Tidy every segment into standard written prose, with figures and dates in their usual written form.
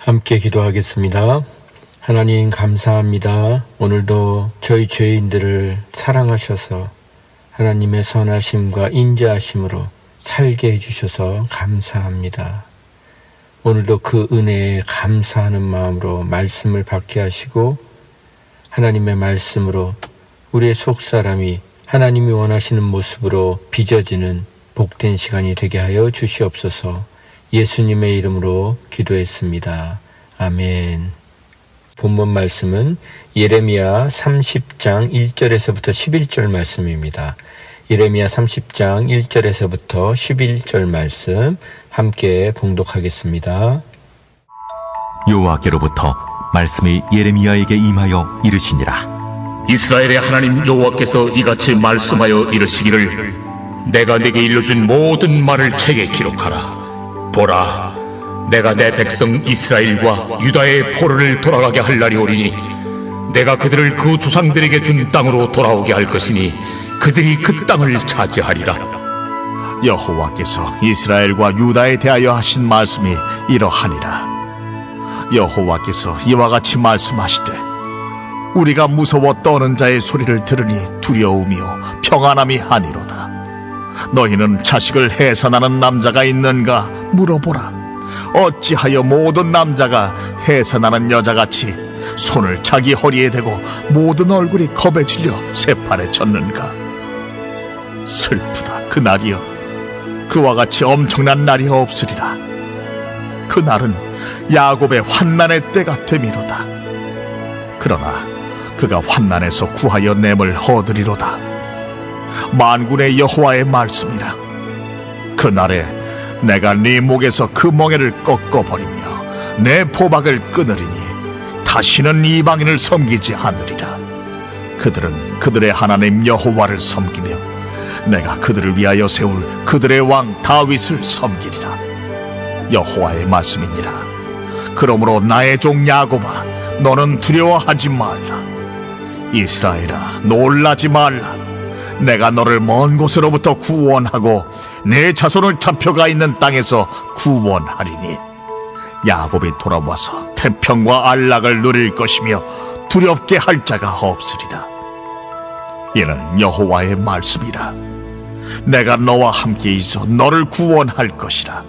함께 기도하겠습니다. 하나님 감사합니다. 오늘도 저희 죄인들을 사랑하셔서 하나님의 선하심과 인자하심으로 살게 해주셔서 감사합니다. 오늘도 그 은혜에 감사하는 마음으로 말씀을 받게 하시고 하나님의 말씀으로 우리의 속사람이 하나님이 원하시는 모습으로 빚어지는 복된 시간이 되게 하여 주시옵소서. 예수님의 이름으로 기도했습니다. 아멘. 본문 말씀은 예레미야 30장 1절에서부터 11절 말씀입니다. 예레미야 30장 1절에서부터 11절 말씀 함께 봉독하겠습니다. 여호와께로부터 말씀이 예레미야에게 임하여 이르시니라. 이스라엘의 하나님 여호와께서 이같이 말씀하여 이르시기를 내가 네게 일러준 모든 말을 책에 기록하라. 보라, 내가 내 백성 이스라엘과 유다의 포로를 돌아가게 할 날이 오리니 내가 그들을 그 조상들에게 준 땅으로 돌아오게 할 것이니 그들이 그 땅을 차지하리라. 여호와께서 이스라엘과 유다에 대하여 하신 말씀이 이러하니라. 여호와께서 이와 같이 말씀하시되 우리가 무서워 떠는 자의 소리를 들으니 두려움이요 평안함이 아니로다. 너희는 자식을 해산하는 남자가 있는가 물어보라. 어찌하여 모든 남자가 해산하는 여자같이 손을 자기 허리에 대고 모든 얼굴이 겁에 질려 새팔에 젖는가? 슬프다 그날이여. 그와 같이 엄청난 날이 없으리라. 그날은 야곱의 환난의 때가 되미로다. 그러나 그가 환난에서 구하여 냄을 얻으리로다. 만군의 여호와의 말씀이라. 그날에 내가 네 목에서 그 멍에를 꺾어버리며 내 포박을 끊으리니 다시는 이방인을 섬기지 않으리라. 그들은 그들의 하나님 여호와를 섬기며 내가 그들을 위하여 세울 그들의 왕 다윗을 섬기리라. 여호와의 말씀이니라. 그러므로 나의 종 야곱아, 너는 두려워하지 말라. 이스라엘아, 놀라지 말라. 내가 너를 먼 곳으로부터 구원하고 내 자손을 잡혀가 있는 땅에서 구원하리니 야곱이 돌아와서 태평과 안락을 누릴 것이며 두렵게 할 자가 없으리라. 이는 여호와의 말씀이라. 내가 너와 함께 있어 너를 구원할 것이라.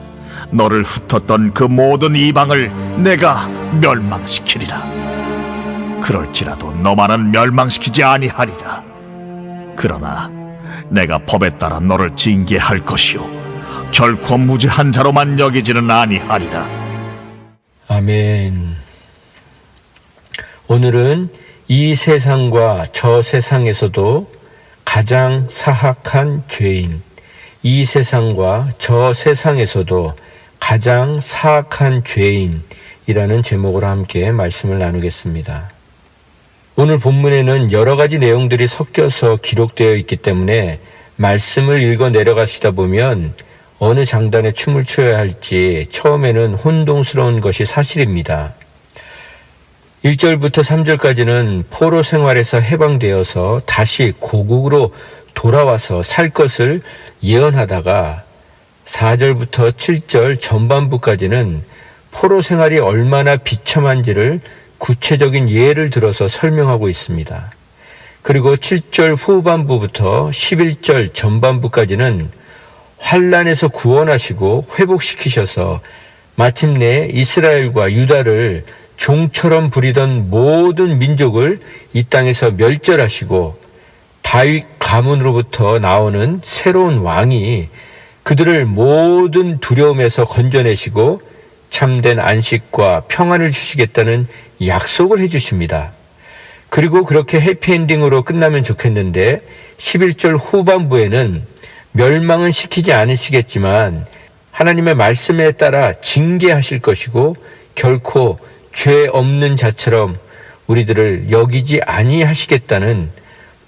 너를 흩었던 그 모든 이방을 내가 멸망시키리라. 그럴지라도 너만은 멸망시키지 아니하리라. 그러나 내가 법에 따라 너를 징계할 것이요 결코 무죄한 자로만 여기지는 아니하리라. 아멘. 오늘은 이 세상과 저 세상에서도 가장 사악한 죄인, 이 세상과 저 세상에서도 가장 사악한 죄인이라는 제목으로 함께 말씀을 나누겠습니다. 오늘 본문에는 여러 가지 내용들이 섞여서 기록되어 있기 때문에 말씀을 읽어 내려가시다 보면 어느 장단에 춤을 춰야 할지 처음에는 혼동스러운 것이 사실입니다. 1절부터 3절까지는 포로 생활에서 해방되어서 다시 고국으로 돌아와서 살 것을 예언하다가 4절부터 7절 전반부까지는 포로 생활이 얼마나 비참한지를 구체적인 예를 들어서 설명하고 있습니다. 그리고 7절 후반부부터 11절 전반부까지는 환난에서 구원하시고 회복시키셔서 마침내 이스라엘과 유다를 종처럼 부리던 모든 민족을 이 땅에서 멸절하시고 다윗 가문으로부터 나오는 새로운 왕이 그들을 모든 두려움에서 건져내시고 참된 안식과 평안을 주시겠다는 약속을 해주십니다. 그리고 그렇게 해피엔딩으로 끝나면 좋겠는데 11절 후반부에는 멸망은 시키지 않으시겠지만 하나님의 말씀에 따라 징계하실 것이고 결코 죄 없는 자처럼 우리들을 여기지 아니하시겠다는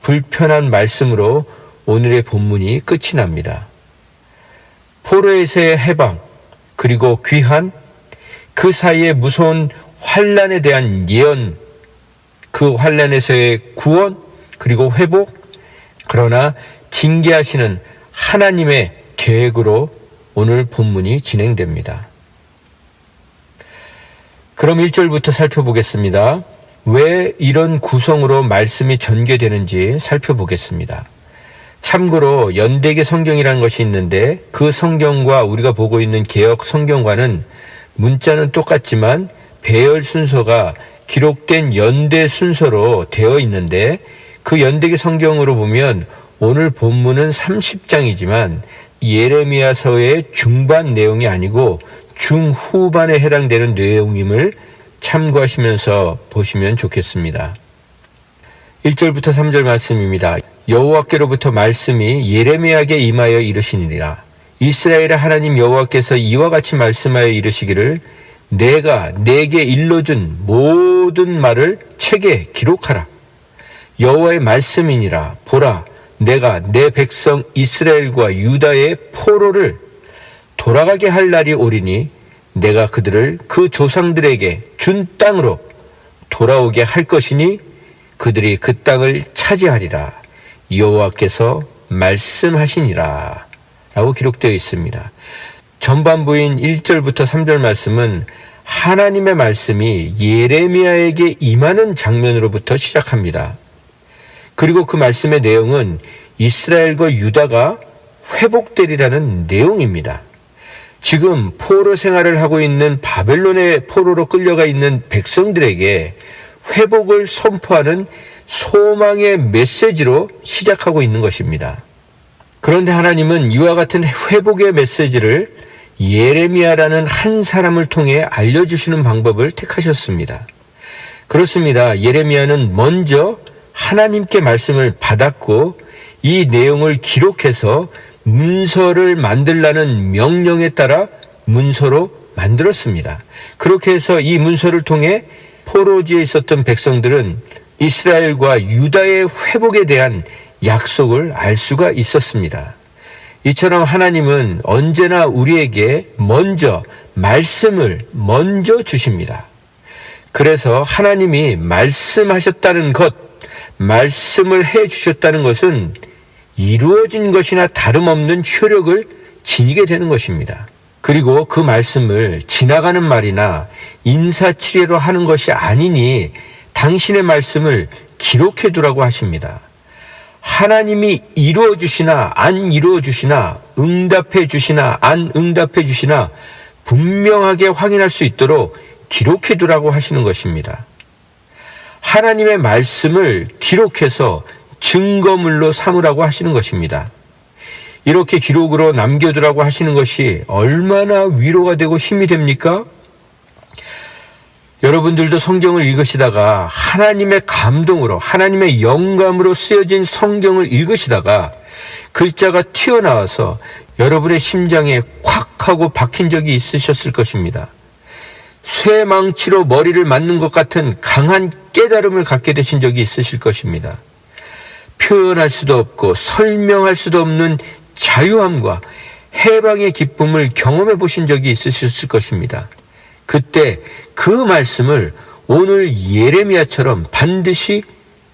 불편한 말씀으로 오늘의 본문이 끝이 납니다. 포로에서의 해방 그리고 귀한 그 사이에 무서운 환난에 대한 예언, 그 환난에서의 구원 그리고 회복, 그러나 징계하시는 하나님의 계획으로 오늘 본문이 진행됩니다. 그럼 1절부터 살펴보겠습니다. 왜 이런 구성으로 말씀이 전개되는지 살펴보겠습니다. 참고로 연대기 성경이라는 것이 있는데 그 성경과 우리가 보고 있는 개역 성경과는 문자는 똑같지만 배열 순서가 기록된 연대 순서로 되어 있는데 그 연대기 성경으로 보면 오늘 본문은 30장이지만 예레미야서의 중반 내용이 아니고 중후반에 해당되는 내용임을 참고하시면서 보시면 좋겠습니다. 1절부터 3절 말씀입니다. 여호와께로부터 말씀이 예레미야에게 임하여 이르시니라. 이스라엘의 하나님 여호와께서 이와 같이 말씀하여 이르시기를 내가 내게 일러준 모든 말을 책에 기록하라. 여호와의 말씀이니라. 보라, 내가 내 백성 이스라엘과 유다의 포로를 돌아가게 할 날이 오리니 내가 그들을 그 조상들에게 준 땅으로 돌아오게 할 것이니 그들이 그 땅을 차지하리라. 여호와께서 말씀하시니라. 라고 기록되어 있습니다. 전반부인 1절부터 3절 말씀은 하나님의 말씀이 예레미야에게 임하는 장면으로부터 시작합니다. 그리고 그 말씀의 내용은 이스라엘과 유다가 회복되리라는 내용입니다. 지금 포로 생활을 하고 있는 바벨론의 포로로 끌려가 있는 백성들에게 회복을 선포하는 소망의 메시지로 시작하고 있는 것입니다. 그런데 하나님은 이와 같은 회복의 메시지를 예레미야라는 한 사람을 통해 알려주시는 방법을 택하셨습니다. 그렇습니다. 예레미야는 먼저 하나님께 말씀을 받았고 이 내용을 기록해서 문서를 만들라는 명령에 따라 문서로 만들었습니다. 그렇게 해서 이 문서를 통해 포로지에 있었던 백성들은 이스라엘과 유다의 회복에 대한 약속을 알 수가 있었습니다. 이처럼 하나님은 언제나 우리에게 먼저 말씀을 먼저 주십니다. 그래서 하나님이 말씀하셨다는 것, 말씀을 해 주셨다는 것은 이루어진 것이나 다름없는 효력을 지니게 되는 것입니다. 그리고 그 말씀을 지나가는 말이나 인사치레로 하는 것이 아니니 당신의 말씀을 기록해 두라고 하십니다. 하나님이 이루어 주시나 안 이루어 주시나 응답해 주시나 안 응답해 주시나 분명하게 확인할 수 있도록 기록해 두라고 하시는 것입니다. 하나님의 말씀을 기록해서 증거물로 삼으라고 하시는 것입니다. 이렇게 기록으로 남겨두라고 하시는 것이 얼마나 위로가 되고 힘이 됩니까? 여러분들도 성경을 읽으시다가 하나님의 감동으로 하나님의 영감으로 쓰여진 성경을 읽으시다가 글자가 튀어나와서 여러분의 심장에 콱 하고 박힌 적이 있으셨을 것입니다. 쇠망치로 머리를 맞는 것 같은 강한 깨달음을 갖게 되신 적이 있으실 것입니다. 표현할 수도 없고 설명할 수도 없는 자유함과 해방의 기쁨을 경험해 보신 적이 있으셨을 것입니다. 그때 그 말씀을 오늘 예레미야처럼 반드시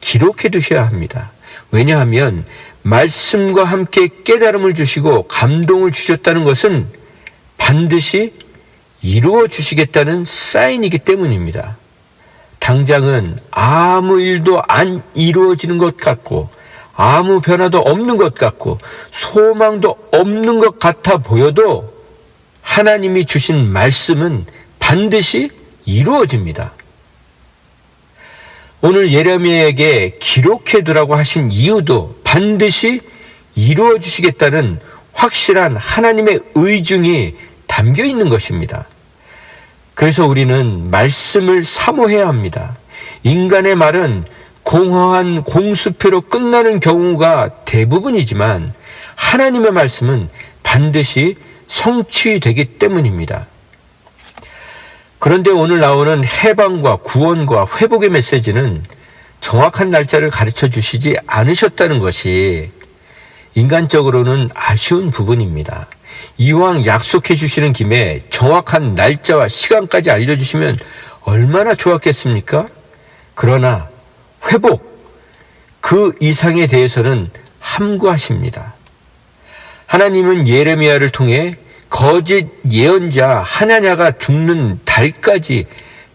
기록해 두셔야 합니다. 왜냐하면 말씀과 함께 깨달음을 주시고 감동을 주셨다는 것은 반드시 이루어 주시겠다는 사인이기 때문입니다. 당장은 아무 일도 안 이루어지는 것 같고 아무 변화도 없는 것 같고 소망도 없는 것 같아 보여도 하나님이 주신 말씀은 반드시 이루어집니다. 오늘 예레미야에게 기록해두라고 하신 이유도 반드시 이루어 주시겠다는 확실한 하나님의 의중이 담겨 있는 것입니다. 그래서 우리는 말씀을 사모해야 합니다. 인간의 말은 공허한 공수표로 끝나는 경우가 대부분이지만 하나님의 말씀은 반드시 성취되기 때문입니다. 그런데 오늘 나오는 해방과 구원과 회복의 메시지는 정확한 날짜를 가르쳐 주시지 않으셨다는 것이 인간적으로는 아쉬운 부분입니다. 이왕 약속해 주시는 김에 정확한 날짜와 시간까지 알려주시면 얼마나 좋았겠습니까? 그러나 회복, 그 이상에 대해서는 함구하십니다. 하나님은 예레미야를 통해 거짓 예언자 하나냐가 죽는 달까지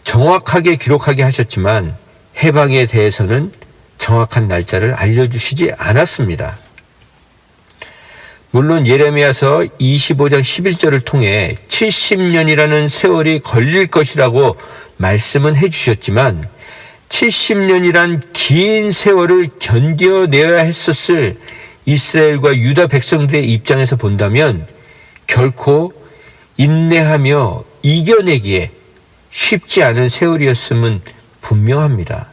정확하게 기록하게 하셨지만 해방에 대해서는 정확한 날짜를 알려주시지 않았습니다. 물론 예레미야서 25장 11절을 통해 70년이라는 세월이 걸릴 것이라고 말씀은 해주셨지만 70년이란 긴 세월을 견뎌내야 했었을 이스라엘과 유다 백성들의 입장에서 본다면 결코 인내하며 이겨내기에 쉽지 않은 세월이었음은 분명합니다.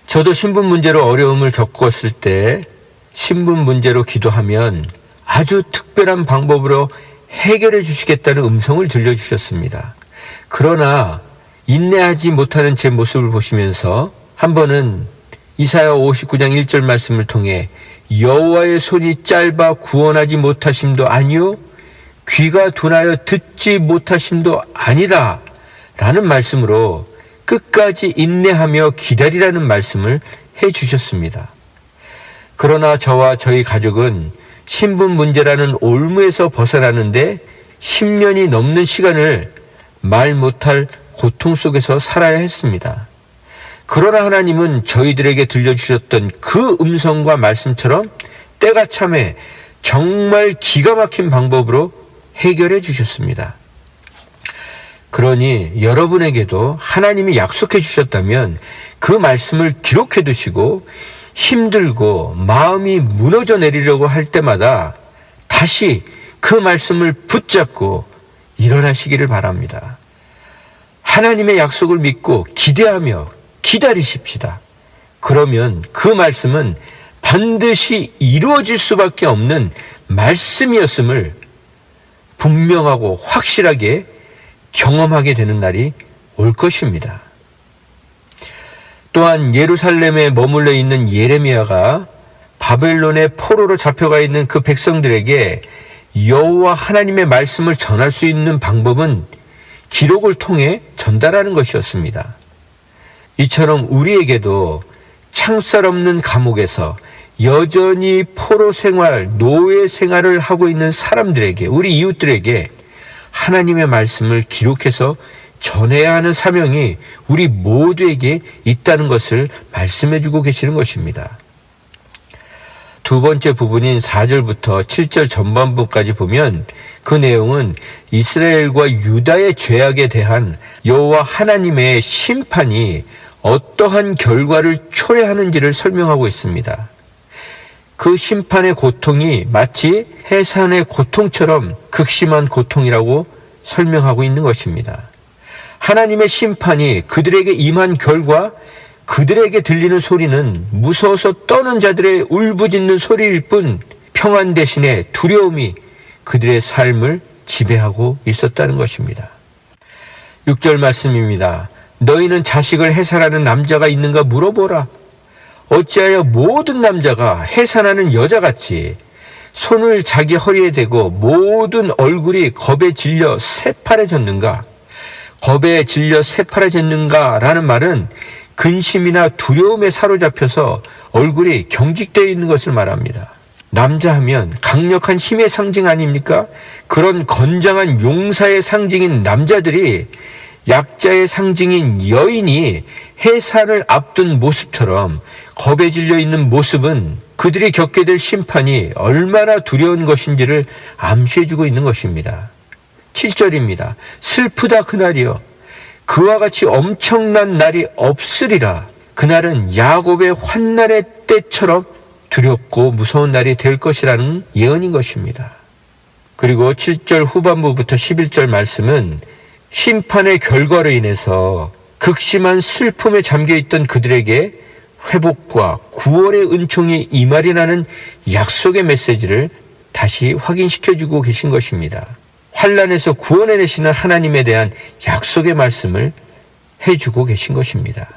저도 신분 문제로 어려움을 겪었을 때 신분 문제로 기도하면 아주 특별한 방법으로 해결해 주시겠다는 음성을 들려주셨습니다. 그러나 인내하지 못하는 제 모습을 보시면서 한 번은 이사야 59장 1절 말씀을 통해 여호와의 손이 짧아 구원하지 못하심도 아니요 귀가 둔하여 듣지 못하심도 아니다 라는 말씀으로 끝까지 인내하며 기다리라는 말씀을 해주셨습니다. 그러나 저와 저희 가족은 신분 문제라는 올무에서 벗어나는데 10년이 넘는 시간을 말 못할 고통 속에서 살아야 했습니다. 그러나 하나님은 저희들에게 들려주셨던 그 음성과 말씀처럼 때가 참에 정말 기가 막힌 방법으로 해결해 주셨습니다. 그러니 여러분에게도 하나님이 약속해 주셨다면 그 말씀을 기록해 두시고 힘들고 마음이 무너져 내리려고 할 때마다 다시 그 말씀을 붙잡고 일어나시기를 바랍니다. 하나님의 약속을 믿고 기대하며 기다리십시다. 그러면 그 말씀은 반드시 이루어질 수밖에 없는 말씀이었음을 분명하고 확실하게 경험하게 되는 날이 올 것입니다. 또한 예루살렘에 머물러 있는 예레미야가 바벨론의 포로로 잡혀가 있는 그 백성들에게 여호와 하나님의 말씀을 전할 수 있는 방법은 기록을 통해 전달하는 것이었습니다. 이처럼 우리에게도 창살 없는 감옥에서 여전히 포로 생활, 노예 생활을 하고 있는 사람들에게, 우리 이웃들에게 하나님의 말씀을 기록해서 전해야 하는 사명이 우리 모두에게 있다는 것을 말씀해주고 계시는 것입니다. 두 번째 부분인 4절부터 7절 전반부까지 보면 그 내용은 이스라엘과 유다의 죄악에 대한 여호와 하나님의 심판이 어떠한 결과를 초래하는지를 설명하고 있습니다. 그 심판의 고통이 마치 해산의 고통처럼 극심한 고통이라고 설명하고 있는 것입니다. 하나님의 심판이 그들에게 임한 결과 그들에게 들리는 소리는 무서워서 떠는 자들의 울부짖는 소리일 뿐 평안 대신에 두려움이 그들의 삶을 지배하고 있었다는 것입니다. 6절 말씀입니다. 너희는 자식을 해산하는 남자가 있는가 물어보라. 어찌하여 모든 남자가 해산하는 여자같이 손을 자기 허리에 대고 모든 얼굴이 겁에 질려 새파래졌는가? 겁에 질려 새파래졌는가? 라는 말은 근심이나 두려움에 사로잡혀서 얼굴이 경직되어 있는 것을 말합니다. 남자 하면 강력한 힘의 상징 아닙니까? 그런 건장한 용사의 상징인 남자들이 약자의 상징인 여인이 해산을 앞둔 모습처럼 겁에 질려 있는 모습은 그들이 겪게 될 심판이 얼마나 두려운 것인지를 암시해주고 있는 것입니다. 7절입니다. 슬프다 그날이여. 그와 같이 엄청난 날이 없으리라. 그날은 야곱의 환난의 때처럼 두렵고 무서운 날이 될 것이라는 예언인 것입니다. 그리고 7절 후반부부터 11절 말씀은 심판의 결과로 인해서 극심한 슬픔에 잠겨있던 그들에게 회복과 구원의 은총이 임하리라는 약속의 메시지를 다시 확인시켜주고 계신 것입니다. 환난에서 구원해내시는 하나님에 대한 약속의 말씀을 해주고 계신 것입니다.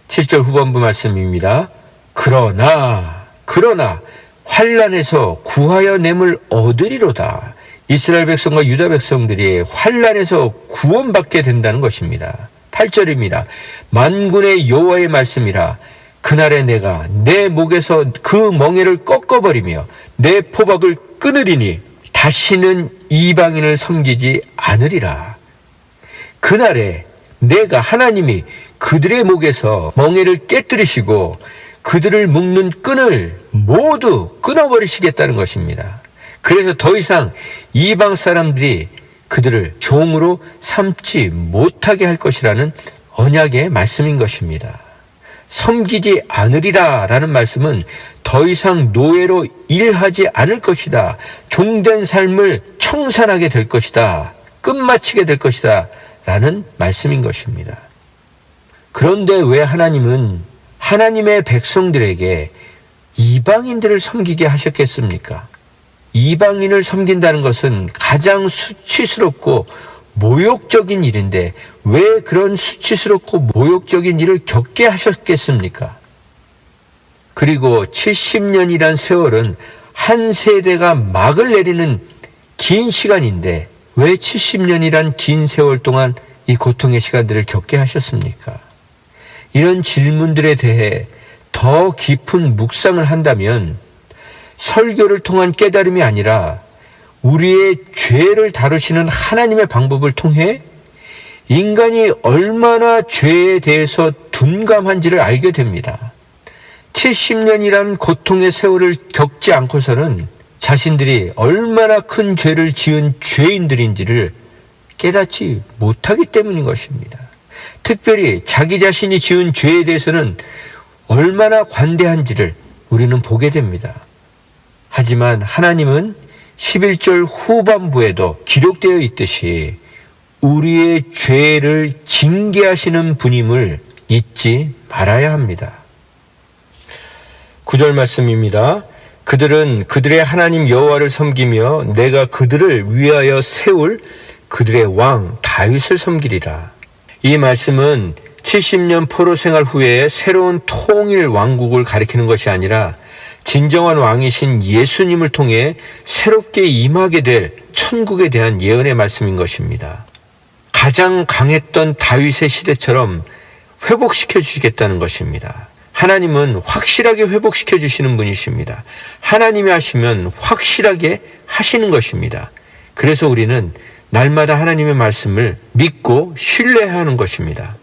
7절 후반부 말씀입니다. 그러나 환난에서 구하여 냄을 얻으리로다. 이스라엘 백성과 유다 백성들이 환난에서 구원받게 된다는 것입니다. 8절입니다. 만군의 여호와의 말씀이라. 그날에 내가 내 목에서 그 멍에를 꺾어버리며 내 포박을 끊으리니 다시는 이방인을 섬기지 않으리라. 그날에 내가 하나님이 그들의 목에서 멍에를 깨뜨리시고 그들을 묶는 끈을 모두 끊어버리시겠다는 것입니다. 그래서 더 이상 이방 사람들이 그들을 종으로 삼지 못하게 할 것이라는 언약의 말씀인 것입니다. 섬기지 않으리라 라는 말씀은 더 이상 노예로 일하지 않을 것이다. 종된 삶을 청산하게 될 것이다. 끝마치게 될 것이다. 라는 말씀인 것입니다. 그런데 왜 하나님은 하나님의 백성들에게 이방인들을 섬기게 하셨겠습니까? 이방인을 섬긴다는 것은 가장 수치스럽고 모욕적인 일인데 왜 그런 수치스럽고 모욕적인 일을 겪게 하셨겠습니까? 그리고 70년이란 세월은 한 세대가 막을 내리는 긴 시간인데 왜 70년이란 긴 세월 동안 이 고통의 시간들을 겪게 하셨습니까? 이런 질문들에 대해 더 깊은 묵상을 한다면 설교를 통한 깨달음이 아니라 우리의 죄를 다루시는 하나님의 방법을 통해 인간이 얼마나 죄에 대해서 둔감한지를 알게 됩니다. 70년이라는 고통의 세월을 겪지 않고서는 자신들이 얼마나 큰 죄를 지은 죄인들인지를 깨닫지 못하기 때문인 것입니다. 특별히 자기 자신이 지은 죄에 대해서는 얼마나 관대한지를 우리는 보게 됩니다. 하지만 하나님은 11절 후반부에도 기록되어 있듯이 우리의 죄를 징계하시는 분임을 잊지 말아야 합니다. 9절 말씀입니다. 그들은 그들의 하나님 여호와를 섬기며 내가 그들을 위하여 세울 그들의 왕 다윗을 섬기리라. 이 말씀은 70년 포로 생활 후에 새로운 통일 왕국을 가리키는 것이 아니라 진정한 왕이신 예수님을 통해 새롭게 임하게 될 천국에 대한 예언의 말씀인 것입니다. 가장 강했던 다윗의 시대처럼 회복시켜 주시겠다는 것입니다. 하나님은 확실하게 회복시켜 주시는 분이십니다. 하나님이 하시면 확실하게 하시는 것입니다. 그래서 우리는 날마다 하나님의 말씀을 믿고 신뢰하는 것입니다.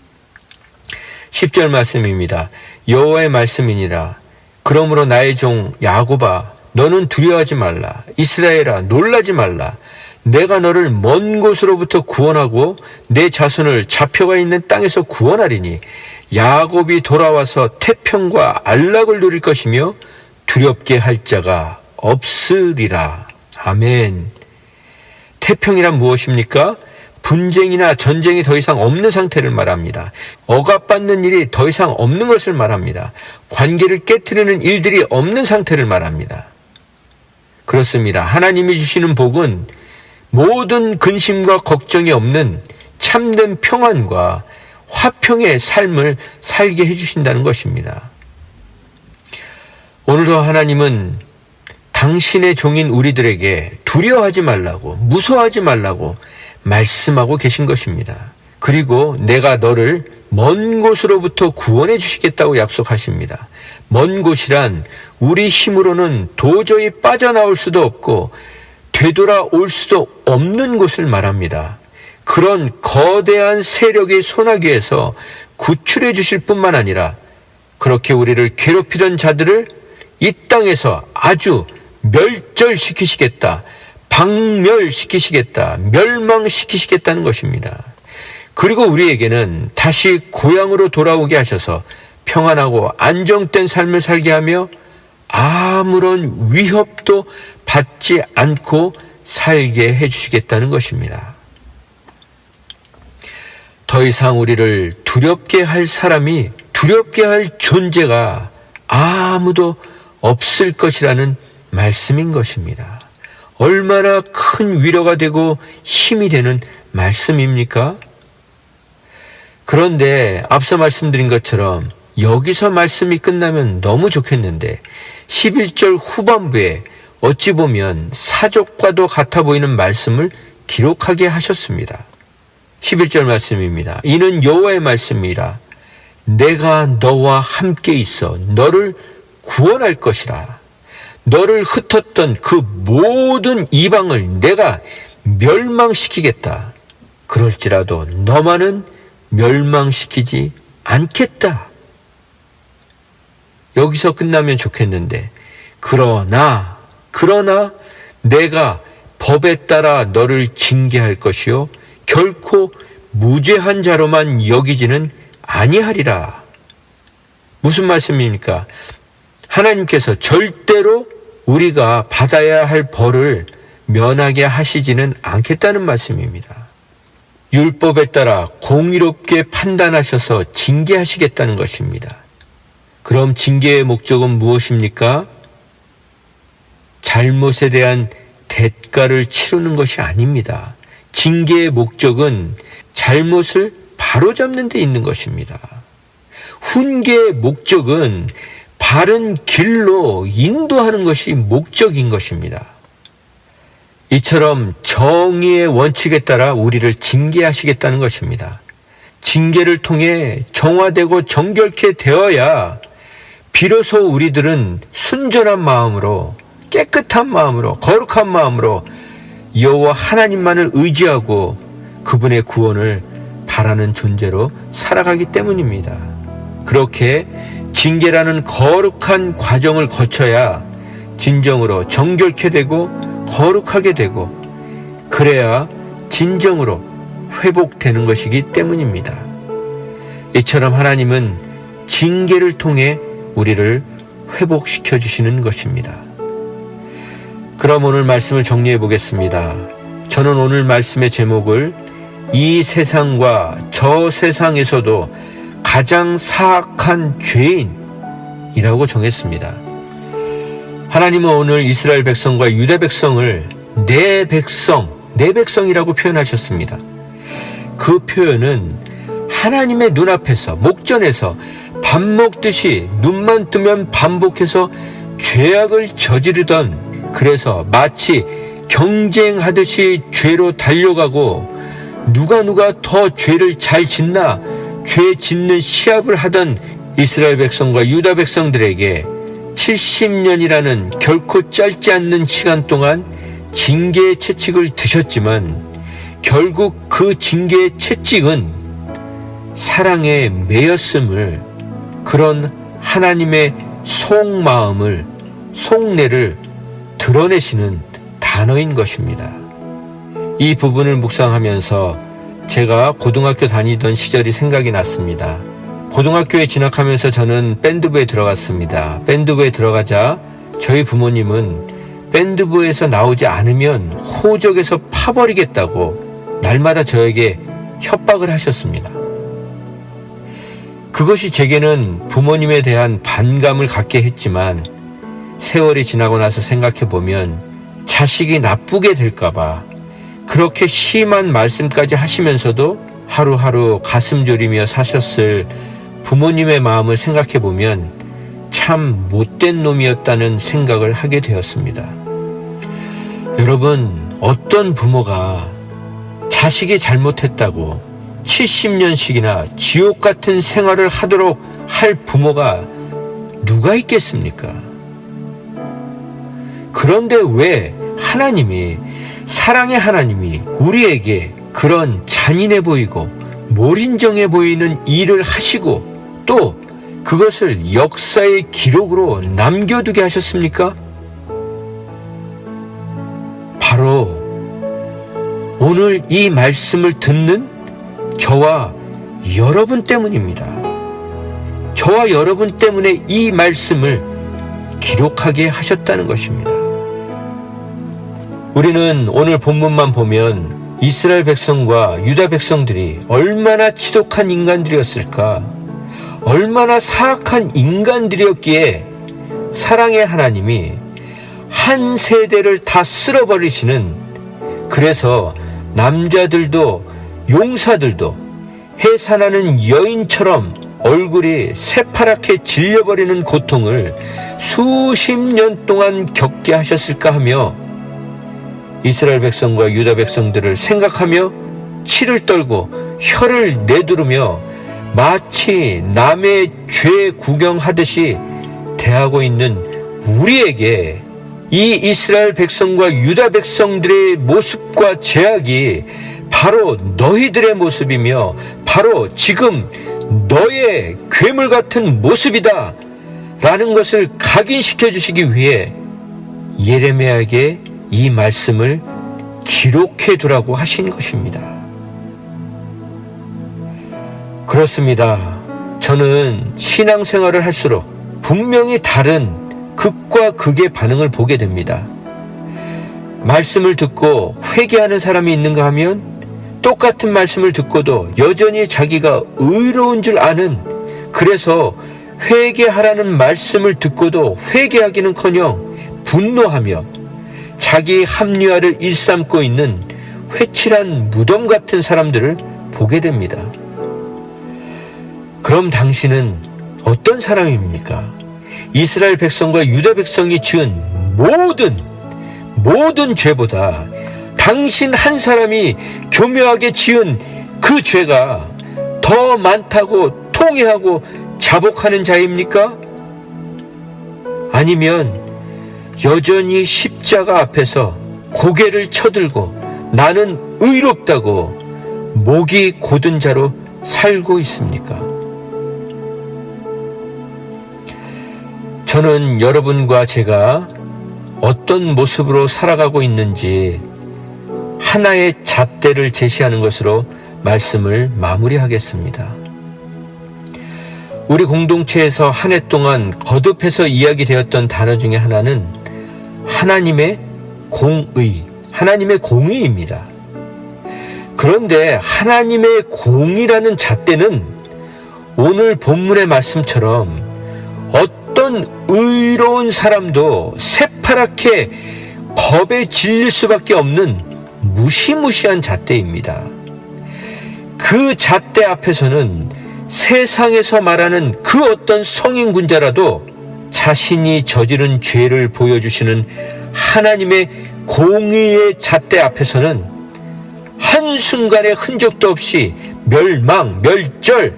10절 말씀입니다. 여호와의 말씀이니라. 그러므로 나의 종 야곱아 너는 두려워하지 말라. 이스라엘아 놀라지 말라. 내가 너를 먼 곳으로부터 구원하고 내 자손을 잡혀가 있는 땅에서 구원하리니 야곱이 돌아와서 태평과 안락을 누릴 것이며 두렵게 할 자가 없으리라. 아멘. 태평이란 무엇입니까? 분쟁이나 전쟁이 더 이상 없는 상태를 말합니다. 억압받는 일이 더 이상 없는 것을 말합니다. 관계를 깨트리는 일들이 없는 상태를 말합니다. 그렇습니다. 하나님이 주시는 복은 모든 근심과 걱정이 없는 참된 평안과 화평의 삶을 살게 해주신다는 것입니다. 오늘도 하나님은 당신의 종인 우리들에게 두려워하지 말라고, 무서워하지 말라고 말씀하고 계신 것입니다. 그리고 내가 너를 먼 곳으로부터 구원해 주시겠다고 약속하십니다. 먼 곳이란 우리 힘으로는 도저히 빠져나올 수도 없고 되돌아올 수도 없는 곳을 말합니다. 그런 거대한 세력의 소나기에서 구출해 주실 뿐만 아니라 그렇게 우리를 괴롭히던 자들을 이 땅에서 아주 멸절시키시겠다, 박멸시키시겠다, 멸망시키시겠다는 것입니다. 그리고 우리에게는 다시 고향으로 돌아오게 하셔서 평안하고 안정된 삶을 살게 하며 아무런 위협도 받지 않고 살게 해주시겠다는 것입니다. 더 이상 우리를 두렵게 할 사람이, 두렵게 할 존재가 아무도 없을 것이라는 말씀인 것입니다. 얼마나 큰 위로가 되고 힘이 되는 말씀입니까? 그런데 앞서 말씀드린 것처럼 여기서 말씀이 끝나면 너무 좋겠는데 11절 후반부에 어찌 보면 사족과도 같아 보이는 말씀을 기록하게 하셨습니다. 11절 말씀입니다. 이는 여호와의 말씀이라. 내가 너와 함께 있어 너를 구원할 것이라. 너를 흩었던 그 모든 이방을 내가 멸망시키겠다. 그럴지라도 너만은 멸망시키지 않겠다. 여기서 끝나면 좋겠는데, 그러나 내가 법에 따라 너를 징계할 것이요 결코 무죄한 자로만 여기지는 아니하리라. 무슨 말씀입니까? 하나님께서 절대로 우리가 받아야 할 벌을 면하게 하시지는 않겠다는 말씀입니다. 율법에 따라 공의롭게 판단하셔서 징계하시겠다는 것입니다. 그럼 징계의 목적은 무엇입니까? 잘못에 대한 대가를 치르는 것이 아닙니다. 징계의 목적은 잘못을 바로잡는 데 있는 것입니다. 훈계의 목적은 바른 길로 인도하는 것이 목적인 것입니다. 이처럼 정의의 원칙에 따라 우리를 징계하시겠다는 것입니다. 징계를 통해 정화되고 정결케 되어야 비로소 우리들은 순전한 마음으로, 깨끗한 마음으로, 거룩한 마음으로 여호와 하나님만을 의지하고 그분의 구원을 바라는 존재로 살아가기 때문입니다. 그렇게 징계라는 거룩한 과정을 거쳐야 진정으로 정결케 되고 거룩하게 되고, 그래야 진정으로 회복되는 것이기 때문입니다. 이처럼 하나님은 징계를 통해 우리를 회복시켜 주시는 것입니다. 그럼 오늘 말씀을 정리해 보겠습니다. 저는 오늘 말씀의 제목을 이 세상과 저 세상에서도 가장 사악한 죄인이라고 정했습니다. 하나님은 오늘 이스라엘 백성과 유다 백성을 내 백성이라고 표현하셨습니다. 그 표현은 하나님의 눈앞에서, 목전에서 밥 먹듯이 눈만 뜨면 반복해서 죄악을 저지르던, 그래서 마치 경쟁하듯이 죄로 달려가고 누가 더 죄를 잘 짓나 죄 짓는 시합을 하던 이스라엘 백성과 유다 백성들에게 70년이라는 결코 짧지 않는 시간 동안 징계의 채찍을 드셨지만, 결국 그 징계의 채찍은 사랑에 매였음을, 그런 하나님의 속마음을, 속내를 드러내시는 단어인 것입니다. 이 부분을 묵상하면서 제가 고등학교 다니던 시절이 생각이 났습니다. 고등학교에 진학하면서 저는 밴드부에 들어갔습니다. 밴드부에 들어가자 저희 부모님은 밴드부에서 나오지 않으면 호적에서 파버리겠다고 날마다 저에게 협박을 하셨습니다. 그것이 제게는 부모님에 대한 반감을 갖게 했지만, 세월이 지나고 나서 생각해보면 자식이 나쁘게 될까봐 그렇게 심한 말씀까지 하시면서도 하루하루 가슴 졸이며 사셨을 부모님의 마음을 생각해보면 참 못된 놈이었다는 생각을 하게 되었습니다. 여러분, 어떤 부모가 자식이 잘못했다고 70년씩이나 지옥 같은 생활을 하도록 할 부모가 누가 있겠습니까? 그런데 왜 하나님이, 사랑의 하나님이 우리에게 그런 잔인해 보이고 몰인정해 보이는 일을 하시고 또 그것을 역사의 기록으로 남겨두게 하셨습니까? 바로 오늘 이 말씀을 듣는 저와 여러분 때문입니다. 저와 여러분 때문에 이 말씀을 기록하게 하셨다는 것입니다. 우리는 오늘 본문만 보면 이스라엘 백성과 유다 백성들이 얼마나 지독한 인간들이었을까, 얼마나 사악한 인간들이었기에 사랑의 하나님이 한 세대를 다 쓸어버리시는, 그래서 남자들도 용사들도 해산하는 여인처럼 얼굴이 새파랗게 질려버리는 고통을 수십 년 동안 겪게 하셨을까 하며 이스라엘 백성과 유다 백성들을 생각하며 치를 떨고 혀를 내두르며 마치 남의 죄 구경하듯이 대하고 있는 우리에게 이 이스라엘 백성과 유다 백성들의 모습과 죄악이 바로 너희들의 모습이며 바로 지금 너의 괴물 같은 모습이다 라는 것을 각인시켜 주시기 위해 예레미야에게 이 말씀을 기록해 두라고 하신 것입니다. 그렇습니다. 저는 신앙생활을 할수록 분명히 다른 극과 극의 반응을 보게 됩니다. 말씀을 듣고 회개하는 사람이 있는가 하면 똑같은 말씀을 듣고도 여전히 자기가 의로운 줄 아는, 그래서 회개하라는 말씀을 듣고도 회개하기는커녕 분노하며 자기 합리화를 일삼고 있는 회칠한 무덤 같은 사람들을 보게 됩니다. 그럼 당신은 어떤 사람입니까? 이스라엘 백성과 유다 백성이 지은 모든 죄보다 당신 한 사람이 교묘하게 지은 그 죄가 더 많다고 통회하고 자복하는 자입니까? 아니면 여전히 십자가 앞에서 고개를 쳐들고 나는 의롭다고 목이 곧은 자로 살고 있습니까? 저는 여러분과 제가 어떤 모습으로 살아가고 있는지 하나의 잣대를 제시하는 것으로 말씀을 마무리하겠습니다. 우리 공동체에서 한 해 동안 거듭해서 이야기되었던 단어 중에 하나는 하나님의 공의입니다. 그런데 하나님의 공의라는 잣대는 오늘 본문의 말씀처럼 어떤 의로운 사람도 새파랗게 겁에 질릴 수밖에 없는 무시무시한 잣대입니다. 그 잣대 앞에서는 세상에서 말하는 그 어떤 성인군자라도 자신이 저지른 죄를 보여주시는 하나님의 공의의 잣대 앞에서는 한순간의 흔적도 없이 멸절할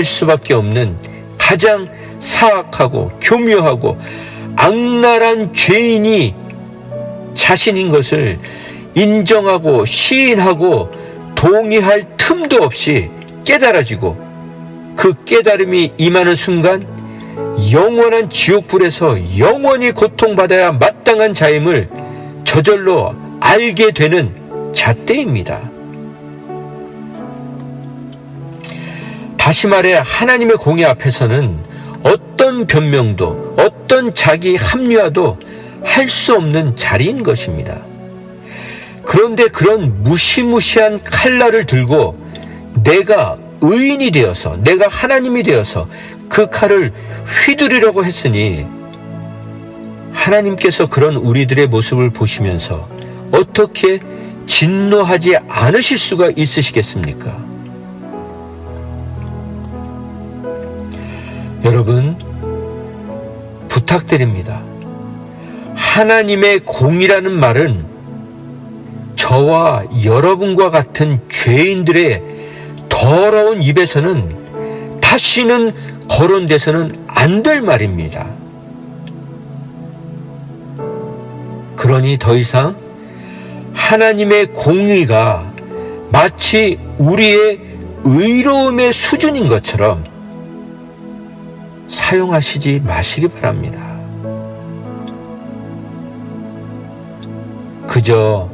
수밖에 없는 가장 사악하고 교묘하고 악랄한 죄인이 자신인 것을 인정하고 시인하고 동의할 틈도 없이 깨달아지고 그 깨달음이 임하는 순간 영원한 지옥불에서 영원히 고통받아야 마땅한 자임을 저절로 알게 되는 잣대입니다. 다시 말해 하나님의 공의 앞에서는 어떤 변명도 어떤 자기 합리화도 할 수 없는 자리인 것입니다. 그런데 그런 무시무시한 칼날을 들고 내가 의인이 되어서 내가 하나님이 되어서 그 칼을 휘두르려고 했으니 하나님께서 그런 우리들의 모습을 보시면서 어떻게 진노하지 않으실 수가 있으시겠습니까? 여러분, 부탁드립니다. 하나님의 공이라는 말은 저와 여러분과 같은 죄인들의 더러운 입에서는 다시는 거론돼서는 안 될 말입니다. 그러니 더 이상 하나님의 공의가 마치 우리의 의로움의 수준인 것처럼 사용하시지 마시기 바랍니다. 그저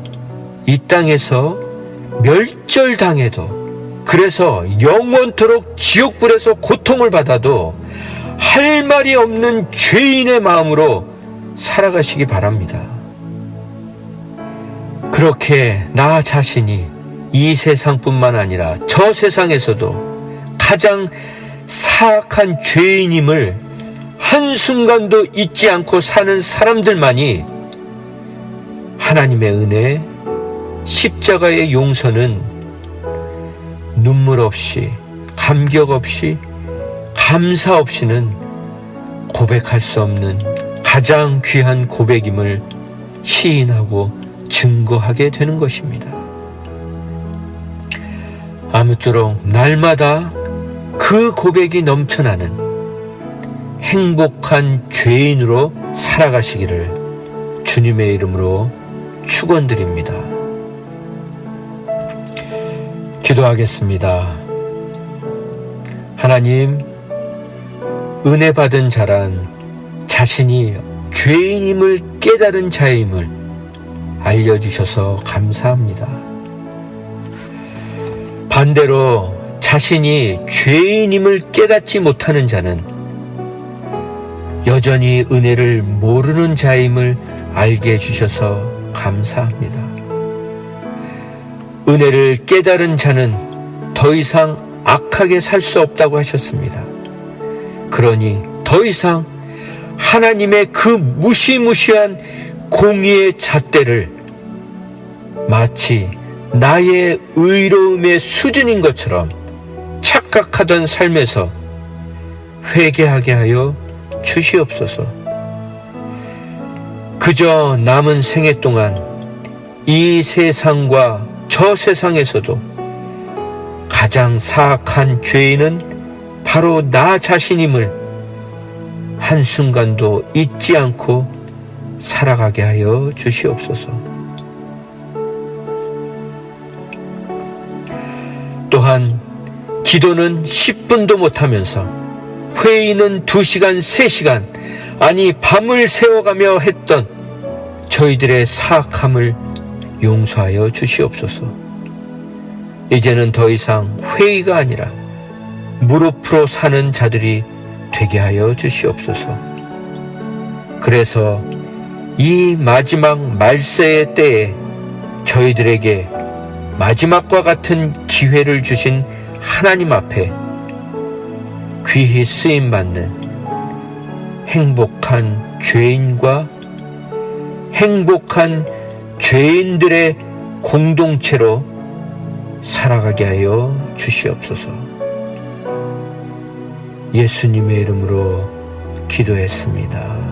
이 땅에서 멸절당해도, 그래서 영원토록 지옥불에서 고통을 받아도 할 말이 없는 죄인의 마음으로 살아가시기 바랍니다. 그렇게 나 자신이 이 세상뿐만 아니라 저 세상에서도 가장 사악한 죄인임을 한순간도 잊지 않고 사는 사람들만이 하나님의 은혜, 십자가의 용서는 눈물 없이, 감격 없이, 감사 없이는 고백할 수 없는 가장 귀한 고백임을 시인하고 증거하게 되는 것입니다. 아무쪼록 날마다 그 고백이 넘쳐나는 행복한 죄인으로 살아가시기를 주님의 이름으로 축원드립니다. 기도하겠습니다. 하나님, 은혜 받은 자란 자신이 죄인임을 깨달은 자임을 알려주셔서 감사합니다. 반대로 자신이 죄인임을 깨닫지 못하는 자는 여전히 은혜를 모르는 자임을 알게 해주셔서 감사합니다. 은혜를 깨달은 자는 더 이상 악하게 살 수 없다고 하셨습니다. 그러니 더 이상 하나님의 그 무시무시한 공의의 잣대를 마치 나의 의로움의 수준인 것처럼 착각하던 삶에서 회개하게 하여 주시옵소서. 그저 남은 생애 동안 이 세상과 저 세상에서도 가장 사악한 죄인은 바로 나 자신임을 한순간도 잊지 않고 살아가게 하여 주시옵소서. 또한 기도는 10분도 못하면서 회의는 2시간, 3시간, 아니 밤을 새워가며 했던 저희들의 사악함을 용서하여 주시옵소서. 이제는 더 이상 회의가 아니라 무릎으로 사는 자들이 되게 하여 주시옵소서. 그래서 이 마지막 말세의 때에 저희들에게 마지막과 같은 기회를 주신 하나님 앞에 귀히 쓰임받는 행복한 죄인과 행복한 죄인들의 공동체로 살아가게 하여 주시옵소서. 예수님의 이름으로 기도했습니다.